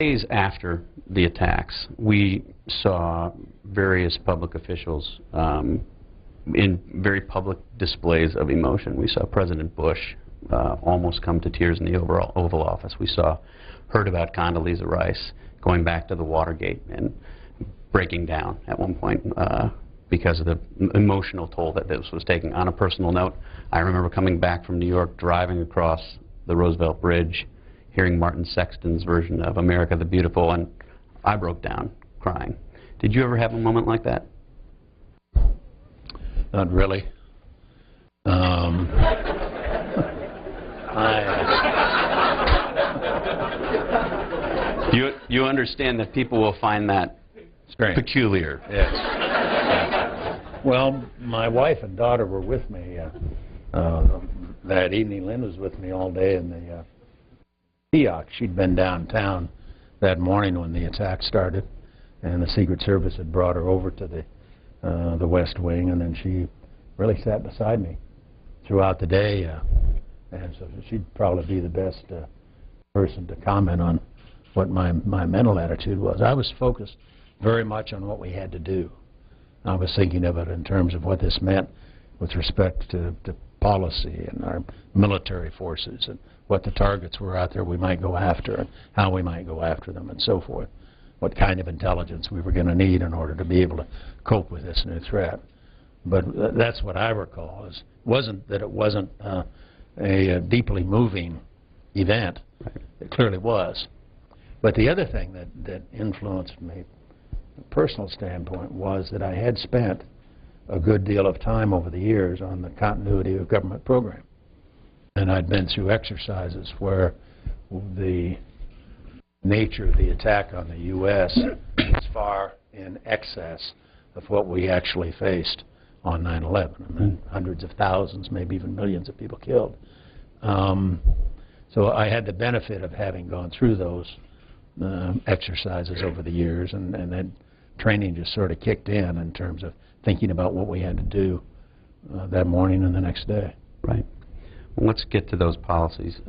Days after the attacks, we saw various public officials in very public displays of emotion. We saw President Bush almost come to tears in the Oval Office. We heard about Condoleezza Rice going back to the Watergate and breaking down at one point because of the emotional toll that this was taking. On a personal note, I remember coming back from New York, driving across the Roosevelt Bridge, hearing Martin Sexton's version of America the Beautiful, and I broke down crying. Did you ever have a moment like that? Not really. You understand that people will find that strange. Peculiar. Yes. Yes. Well, my wife and daughter were with me that evening. Lynn was with me all day in the Peoc. She'd been downtown that morning when the attack started, and the Secret Service had brought her over to the West Wing, and then she really sat beside me throughout the day, and so she'd probably be the best person to comment on what my mental attitude was. I was focused very much on what we had to do. I was thinking of it in terms of what this meant with respect to policy and our military forces and what the targets were out there we might go after and how we might go after them and so forth. What kind of intelligence we were going to need in order to be able to cope with this new threat. But that's what I recall. It wasn't a deeply moving event. It clearly was. But the other thing that influenced me from a personal standpoint was that I had spent a good deal of time over the years on the continuity of government program. And I'd been through exercises where the nature of the attack on the U.S. was far in excess of what we actually faced on 9/11. I mean, hundreds of thousands, maybe even millions of people killed. So I had the benefit of having gone through those exercises over the years, and then training just sort of kicked in terms of thinking about what we had to do that morning and the next day. Right. Well, let's get to those policies.